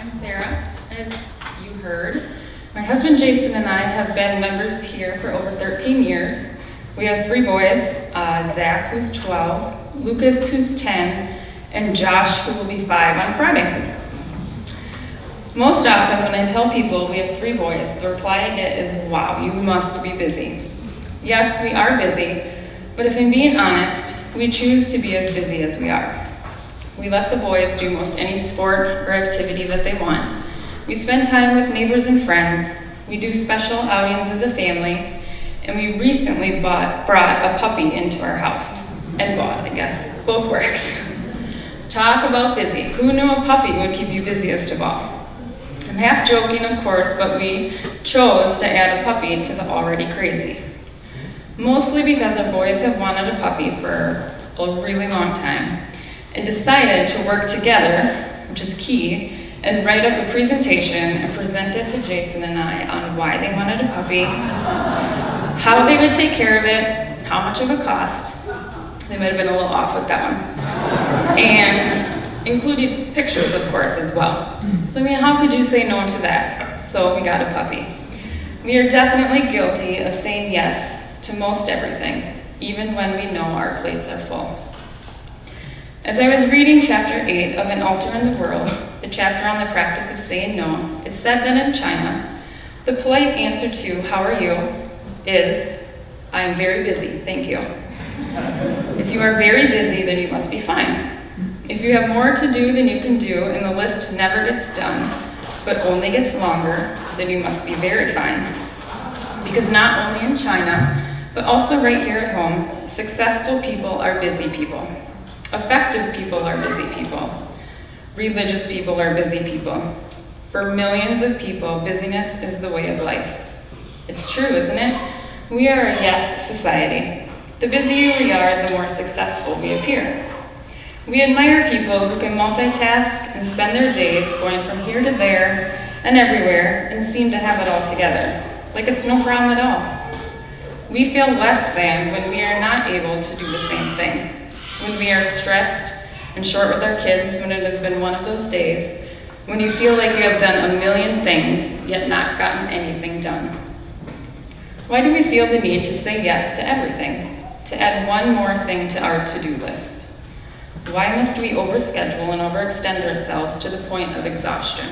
I'm Sarah. As you heard, my husband Jason and I have been members here for over 13 years. We have 3 boys, Zach, who's 12, Lucas, who's 10, and Josh, who will be 5 on Friday. Most often when I tell people we have 3 boys, the reply I get is, wow, you must be busy. Yes, we are busy, but if I'm being honest, we choose to be as busy as we are. We let the boys do most any sport or activity that they want. We spend time with neighbors and friends. We do special outings as a family, and we recently brought a puppy into our house. And bought, I guess, both works. Talk about busy. Who knew a puppy would keep you busiest of all? I'm half joking, of course, but we chose to add a puppy to the already crazy. Mostly because our boys have wanted a puppy for a really long time and decided to work together, which is key, and write up a presentation and present it to Jason and I on why they wanted a puppy, how they would take care of it, how much it would cost. They might have been a little off with that one. And included pictures, of course, as well. So I mean, how could you say no to that? So we got a puppy. We are definitely guilty of saying yes to most everything, even when we know our plates are full. As I was reading chapter 8 of An Altar in the World, the chapter on the practice of saying no, it said that in China, the polite answer to, how are you, is, I am very busy, thank you. If you are very busy, then you must be fine. If you have more to do than you can do and the list never gets done, but only gets longer, then you must be very fine. Because not only in China, but also right here at home, successful people are busy people. Effective people are busy people. Religious people are busy people. For millions of people, busyness is the way of life. It's true, isn't it? We are a yes society. The busier we are, the more successful we appear. We admire people who can multitask and spend their days going from here to there and everywhere and seem to have it all together, like it's no problem at all. We feel less than when we are not able to do the same thing. When we are stressed and short with our kids, when it has been one of those days, when you feel like you have done a million things, yet not gotten anything done. Why do we feel the need to say yes to everything, to add one more thing to our to-do list? Why must we overschedule and overextend ourselves to the point of exhaustion?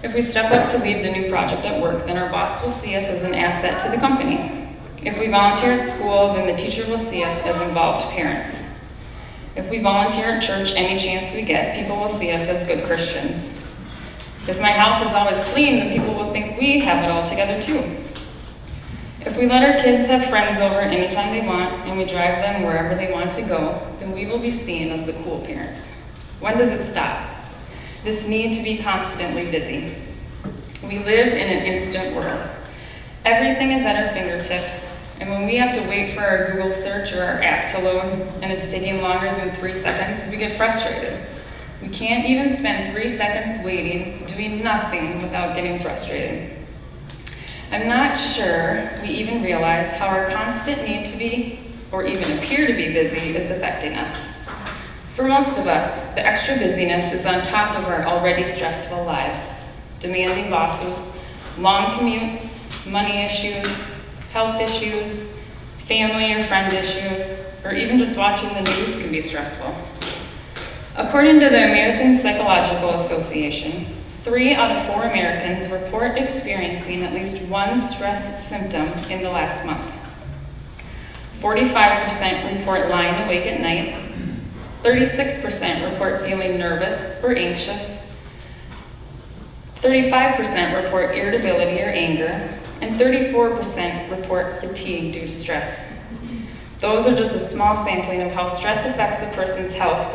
If we step up to lead the new project at work, then our boss will see us as an asset to the company. If we volunteer at school, then the teacher will see us as involved parents. If we volunteer at church any chance we get, people will see us as good Christians. If my house is always clean, then people will think we have it all together too. If we let our kids have friends over anytime they want and we drive them wherever they want to go, then we will be seen as the cool parents. When does it stop? This need to be constantly busy. We live in an instant world. Everything is at our fingertips, and when we have to wait for our Google search or our app to load, and it's taking longer than 3 seconds, we get frustrated. We can't even spend 3 seconds waiting, doing nothing without getting frustrated. I'm not sure we even realize how our constant need to be, or even appear to be busy, is affecting us. For most of us, the extra busyness is on top of our already stressful lives. Demanding bosses, long commutes, money issues, health issues, family or friend issues, or even just watching the news can be stressful. According to the American Psychological Association, 3 out of 4 Americans report experiencing at least one stress symptom in the last month. 45% report lying awake at night, 36% report feeling nervous or anxious, 35% report irritability or anger, and 34% report fatigue due to stress. Those are just a small sampling of how stress affects a person's health,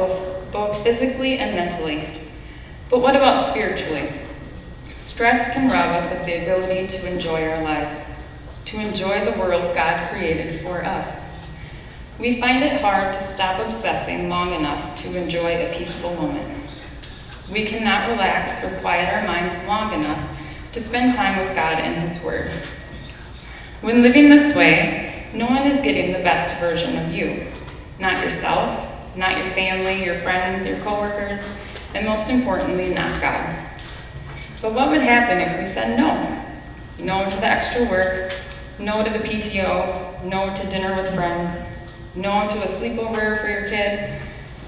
both physically and mentally. But what about spiritually? Stress can rob us of the ability to enjoy our lives, to enjoy the world God created for us. We find it hard to stop obsessing long enough to enjoy a peaceful moment. We cannot relax or quiet our minds long enough to spend time with God and His Word. When living this way, no one is getting the best version of you. Not yourself, not your family, your friends, your coworkers, and most importantly, not God. But what would happen if we said no? No to the extra work, no to the PTO, no to dinner with friends, no to a sleepover for your kid,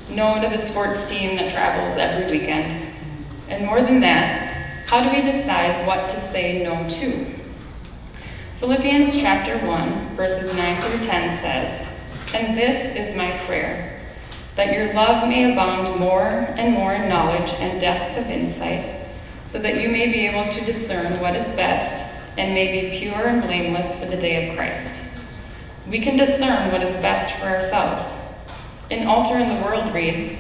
no to the sports team that travels every weekend. And more than that, how do we decide what to say no to? Philippians chapter 1, verses 9 through 10 says, "And this is my prayer, that your love may abound more and more in knowledge and depth of insight, so that you may be able to discern what is best and may be pure and blameless for the day of Christ." We can discern what is best for ourselves. An altar in the world reads,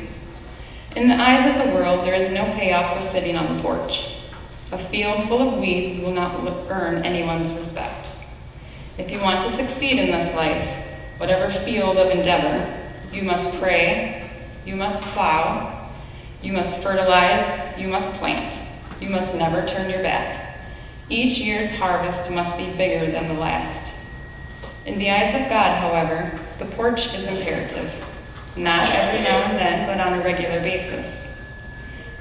"In the eyes of the world, there is no payoff for sitting on the porch. A field full of weeds will not earn anyone's respect." If you want to succeed in this life, whatever field of endeavor, you must pray, you must plow, you must fertilize, you must plant. You must never turn your back. Each year's harvest must be bigger than the last. In the eyes of God, however, the porch is imperative. Not every now and then, but on a regular basis.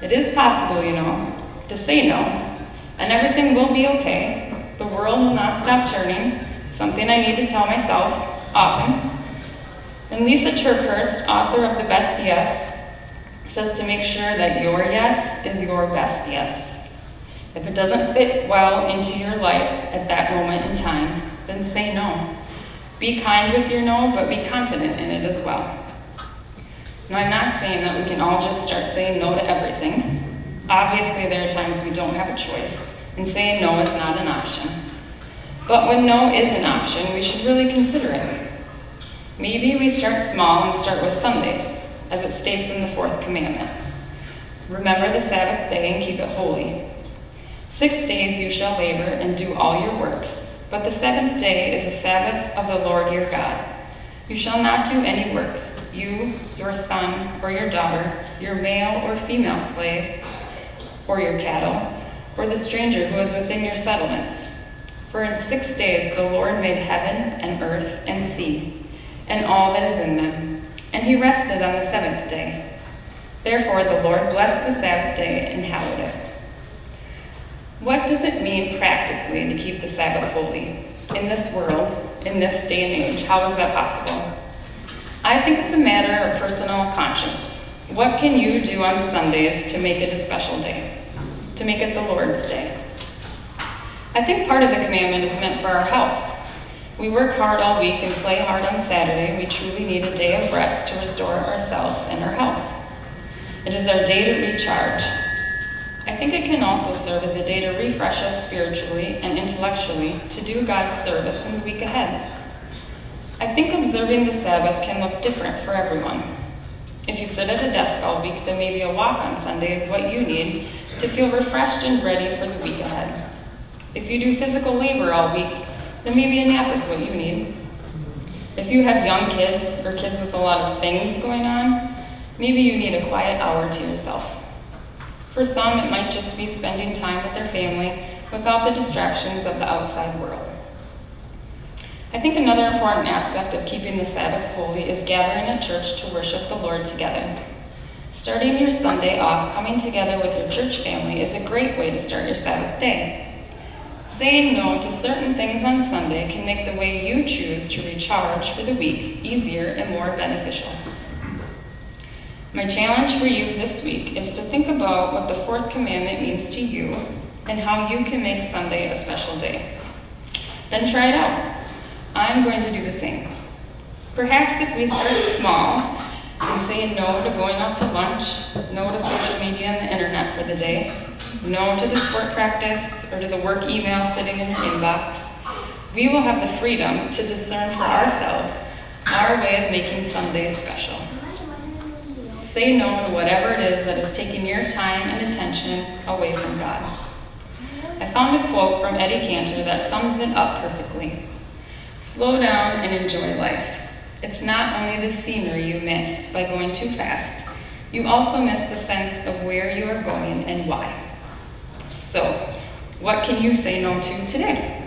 It is possible, to say no, and everything will be okay. The world will not stop turning, something I need to tell myself often. And Lisa Turkhurst, author of The Best Yes, says to make sure that your yes is your best yes. If it doesn't fit well into your life at that moment in time, then say no. Be kind with your no, but be confident in it as well. Now, I'm not saying that we can all just start saying no to everything. Obviously, there are times we don't have a choice, and saying no is not an option. But when no is an option, we should really consider it. Maybe we start small and start with Sundays, as it states in the 4th commandment. Remember the Sabbath day and keep it holy. 6 days you shall labor and do all your work, but the 7th day is the Sabbath of the Lord your God. You shall not do any work, you, your son or your daughter, your male or female slave, or your cattle, or the stranger who is within your settlements. For in 6 days the Lord made heaven and earth and sea, and all that is in them, and he rested on the 7th day. Therefore the Lord blessed the Sabbath day and hallowed it. What does it mean practically to keep the Sabbath holy? In this world, in this day and age, how is that possible? I think it's a matter of personal conscience. What can you do on Sundays to make it a special day? To make it the Lord's day? I think part of the commandment is meant for our health. We work hard all week and play hard on Saturday. We truly need a day of rest to restore ourselves and our health. It is our day to recharge. I think it can also serve as a day to refresh us spiritually and intellectually to do God's service in the week ahead. I think observing the Sabbath can look different for everyone. If you sit at a desk all week, then maybe a walk on Sunday is what you need to feel refreshed and ready for the week ahead. If you do physical labor all week, then maybe a nap is what you need. If you have young kids or kids with a lot of things going on, maybe you need a quiet hour to yourself. For some, it might just be spending time with their family without the distractions of the outside world. I think another important aspect of keeping the Sabbath holy is gathering at church to worship the Lord together. Starting your Sunday off coming together with your church family is a great way to start your Sabbath day. Saying no to certain things on Sunday can make the way you choose to recharge for the week easier and more beneficial. My challenge for you this week is to think about what the 4th commandment means to you and how you can make Sunday a special day. Then try it out. I'm going to do the same. Perhaps if we start small and say no to going out to lunch, no to social media and the internet for the day, no to the sport practice or to the work email sitting in your inbox, we will have the freedom to discern for ourselves our way of making Sunday special. Say no to whatever it is that is taking your time and attention away from God. I found a quote from Eddie Cantor that sums it up perfectly. Slow down and enjoy life. It's not only the scenery you miss by going too fast, you also miss the sense of where you are going and why. So, what can you say no to today?